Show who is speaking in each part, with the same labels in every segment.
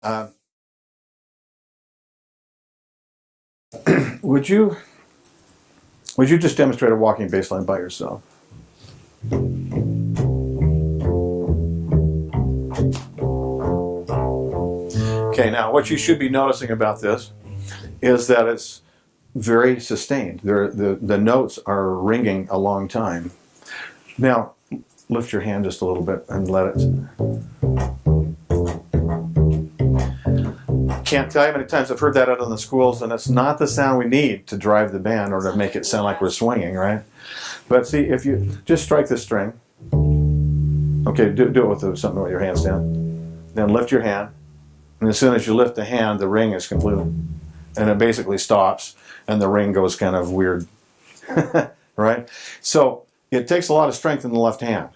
Speaker 1: Uh, would you just demonstrate a walking bass line by yourself? Okay, now what you should be noticing about this is that it's very sustained. The notes are ringing a long time. Now, lift your hand just a little bit and let it. Can't tell you how many times I've heard that out in the schools, and it's not the sound we need to drive the band or to make it sound like we're swinging, right? But see, if you just strike the string, okay, do it with something with your hands down. Then lift your hand, and as soon as you lift the hand, the ring is completely, and it basically stops, and the ring goes kind of weird, right? So it takes a lot of strength in the left hand.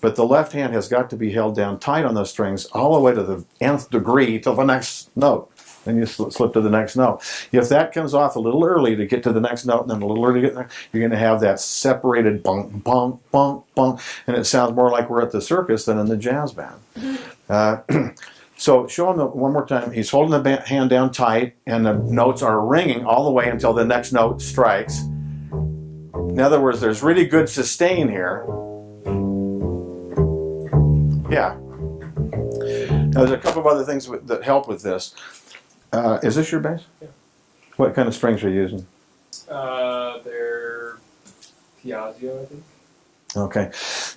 Speaker 1: But the left hand has got to be held down tight on those strings all the way to the nth degree till the next note. Then you slip to the next note. If that comes off a little early to get to the next note, and then a little early to get there, you're going to have that separated bunk, bunk, bunk, bunk, and it sounds more like we're at the circus than in the jazz band. So show him one more time. He's holding the hand down tight, and the notes are ringing all the way until the next note strikes. In other words, there's really good sustain here. Yeah. Now, there's a couple of other things that help with this. Is this your bass?
Speaker 2: Yeah.
Speaker 1: What kind of strings are you using?
Speaker 2: They're Piaggio, I think.
Speaker 1: Okay.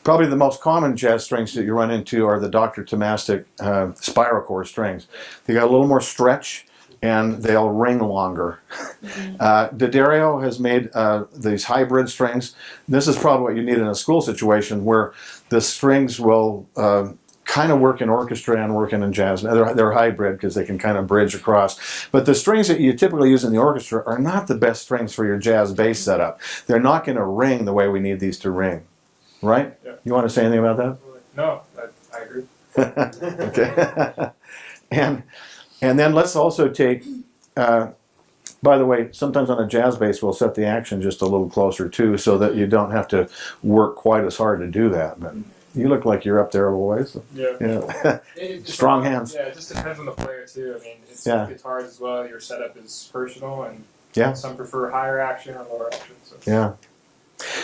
Speaker 1: Probably the most common jazz strings that you run into are the Dr. Tomastic spiral core strings. They got a little more stretch, and they'll ring longer. D'Addario has made these hybrid strings. This is probably what you need in a school situation where the strings will kind of work in orchestra and work in jazz. They're hybrid because they can kind of bridge across. But the strings that you typically use in the orchestra are not the best strings for your jazz bass setup. They're not going to ring the way we need these to ring. Right?
Speaker 2: Yeah.
Speaker 1: You want to say anything about that?
Speaker 2: No, I agree.
Speaker 1: Okay. And then let's also take, by the way, sometimes on a jazz bass we'll set the action just a little closer too so that you don't have to work quite as hard to do that. But you look like you're up there a ways.
Speaker 2: Yeah.
Speaker 1: Yeah. Strong hands.
Speaker 2: Yeah, it just depends on the player too. I mean, it's guitars as well. Your setup is personal, and some prefer higher action or lower action. So.
Speaker 1: Yeah.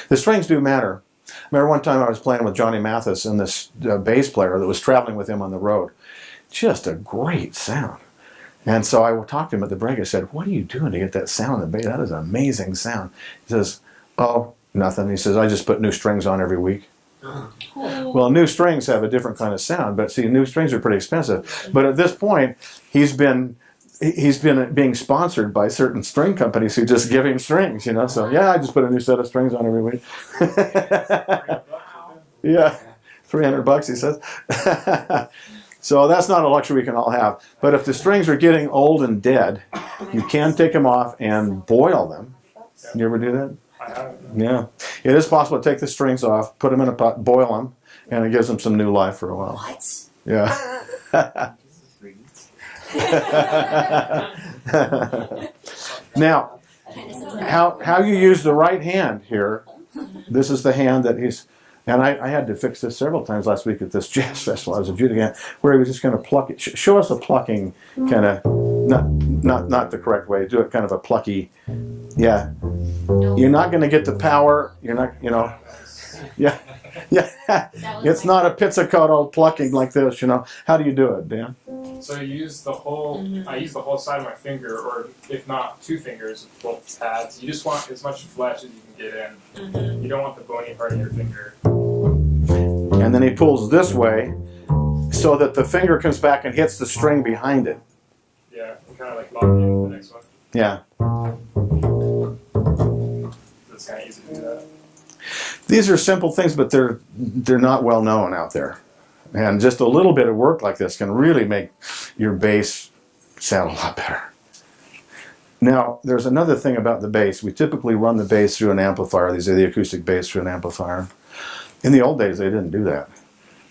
Speaker 1: The strings do matter. I remember one time I was playing with Johnny Mathis and this bass player that was traveling with him on the road. Just a great sound. And so I talked to him at the break. I said, "What are you doing to get that sound in the bass? That is an amazing sound." He says, "Oh, nothing." He says, "I just put new strings on every week." Well, new strings have a different kind of sound, but see, new strings are pretty expensive. But at this point, he's been being sponsored by certain string companies who just give him strings, you know. So yeah, I just put a new set of strings on every week. Yeah, $300, he says. So that's not a luxury we can all have. But if the strings are getting old and dead, you can take them off and boil them. You ever do that?
Speaker 2: I haven't.
Speaker 1: Yeah, it is possible to take the strings off, put them in a pot, boil them, and it gives them some new life for a while.
Speaker 3: What?
Speaker 1: Yeah. Now, how you use the right hand here, this is the hand that he's, and I had to fix this several times last week at this jazz festival. I was adjudicating where he was just going to pluck it. Show us a plucking kind of, not the correct way. Do it kind of a plucky, yeah. You're not going to get the power. You're not, you know, yeah. Yeah, it's not a pizzicato plucking like this, you know. How do you do it, Dan?
Speaker 2: So you use the whole. I use the whole side of my finger, or if not, 2 fingers, both pads. You just want as much flesh as you can get in. You don't want the bony part of your finger.
Speaker 1: And then he pulls this way, so that the finger comes back and hits the string behind it.
Speaker 2: Yeah, and kind of like lock in the next one.
Speaker 1: Yeah.
Speaker 2: It's kind of easy to do that.
Speaker 1: These are simple things, but they're not well known out there. And just a little bit of work like this can really make your bass sound a lot better. Now, there's another thing about the bass. We typically run the bass through an amplifier. These are the acoustic bass through an amplifier. In the old days, they didn't do that.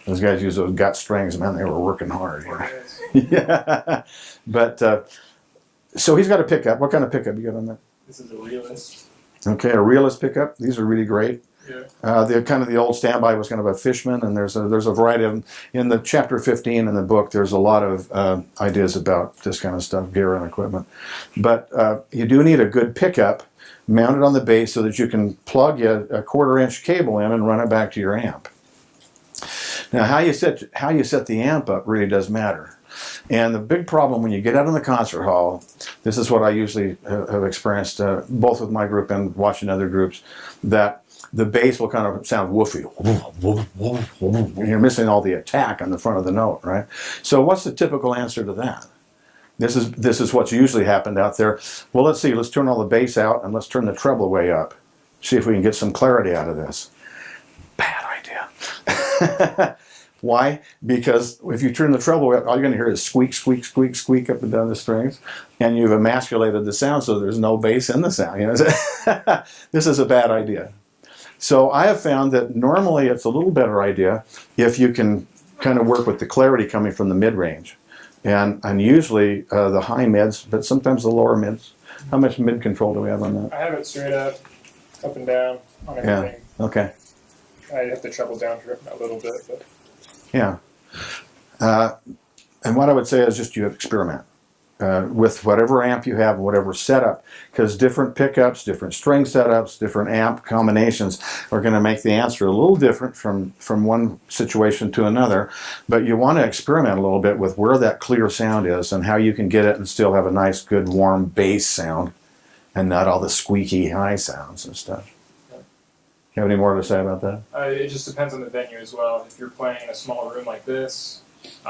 Speaker 1: Those guys used those gut strings, man, they were working hard. You know? Yeah. But, so he's got a pickup. What kind of pickup you got on that?
Speaker 2: This is a realist.
Speaker 1: Okay, a realist pickup. These are really great.
Speaker 2: Yeah.
Speaker 1: The kind of the old standby was kind of a Fishman, and there's a variety of, in the chapter 15 in the book. There's a lot of ideas about this kind of stuff, gear and equipment. But you do need a good pickup mounted on the base so that you can plug a 1/4-inch cable in and run it back to your amp. Now, how you set the amp up really does matter. And the big problem when you get out in the concert hall, this is what I usually have experienced, both with my group and watching other groups, that the bass will kind of sound woofy. You're missing all the attack on the front of the note, right? So what's the typical answer to that? This is what's usually happened out there. Well, let's see. Let's turn all the bass out and let's turn the treble way up. See if we can get some clarity out of this. Bad idea. Why? Because if you turn the treble way up, all you're going to hear is squeak, squeak, squeak, squeak up and down the strings, and you've emasculated the sound so there's no bass in the sound. You know? This is a bad idea. So I have found that normally it's a little better idea if you can kind of work with the clarity coming from the mid-range. And usually the high mids, but sometimes the lower mids. How much mid control do we have on that?
Speaker 2: I have it straight up and down on everything.
Speaker 1: Yeah, okay.
Speaker 2: I have to treble down for a little bit, but
Speaker 1: Yeah. And what I would say is just you experiment with whatever amp you have, whatever setup, because different pickups, different string setups, different amp combinations are going to make the answer a little different from one situation to another. But you want to experiment a little bit with where that clear sound is and how you can get it and still have a nice, good, warm bass sound and not all the squeaky high sounds and stuff. You have any more to say about that?
Speaker 2: it just depends on the venue as well. If you're playing in a small room like this,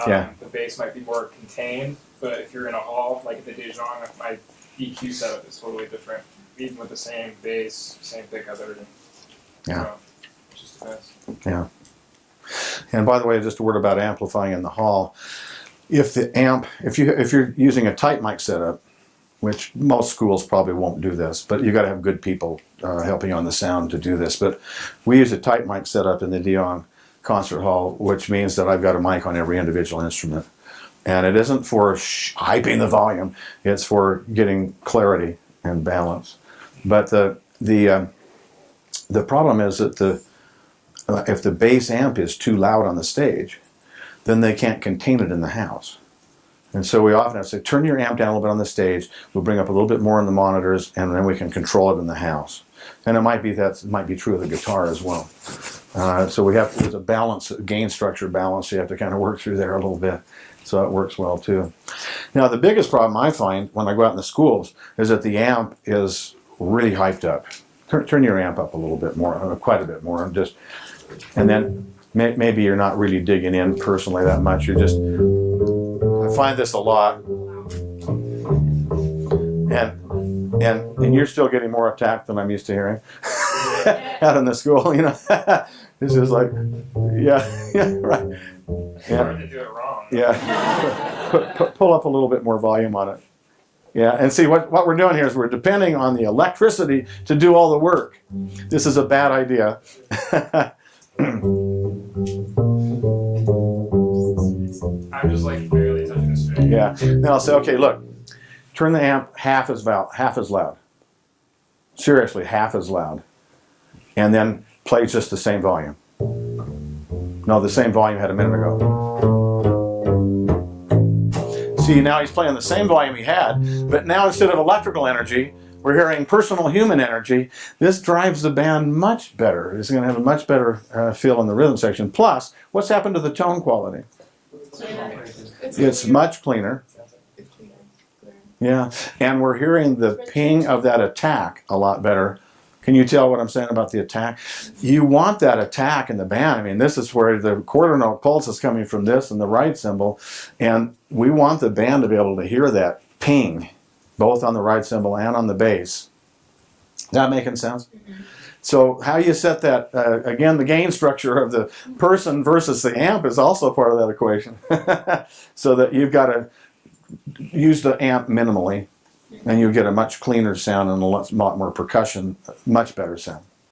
Speaker 1: Yeah.
Speaker 2: the bass might be more contained. But if you're in a hall, like at the Dijon, my EQ setup is totally different, even with the same bass, same pickup, everything.
Speaker 1: Yeah.
Speaker 2: So, it just depends.
Speaker 1: Yeah. And by the way, just a word about amplifying in the hall. If you're using a tight mic setup, which most schools probably won't do this, but you got to have good people helping on the sound to do this. But we use a tight mic setup in the Dion Concert Hall, which means that I've got a mic on every individual instrument. And it isn't for hyping the volume; it's for getting clarity and balance. But the problem is that if the bass amp is too loud on the stage, then they can't contain it in the house. And so we often have to say, turn your amp down a little bit on the stage. We'll bring up a little bit more in the monitors, and then we can control it in the house. And it might be true of the guitar as well. So there's a balance, a gain structure balance. You have to kind of work through there a little bit. So it works well too. Now the biggest problem I find when I go out in the schools is that the amp is really hyped up. Turn your amp up a little bit more, quite a bit more, and then maybe you're not really digging in personally that much. I find this a lot, and you're still getting more attack than I'm used to hearing out in the school. You know, this is like, yeah, right.
Speaker 2: It's hard to do it wrong.
Speaker 1: Yeah, pull up a little bit more volume on it. Yeah, and see what we're doing here is we're depending on the electricity to do all the work. This is a bad idea.
Speaker 2: I'm just like barely touching the string.
Speaker 1: Yeah. Then I'll say, okay, look, turn the amp half as loud. Seriously, half as loud. And then play just the same volume. No, the same volume had a minute ago. See, now he's playing the same volume he had, but now instead of electrical energy, we're hearing personal human energy. This drives the band much better. It's going to have a much better feel in the rhythm section. Plus, what's happened to the tone quality? It's much cleaner. Yeah, and we're hearing the ping of that attack a lot better. Can you tell what I'm saying about the attack? You want that attack in the band. I mean, this is where the quarter note pulse is coming from this and the right cymbal, and we want the band to be able to hear that ping, both on the right cymbal and on the bass. Is that making sense? Mm-hmm. So how you set that, again, the gain structure of the person versus the amp is also part of that equation. So that you've got to use the amp minimally, and you get a much cleaner sound and a lot more percussion, much better sound.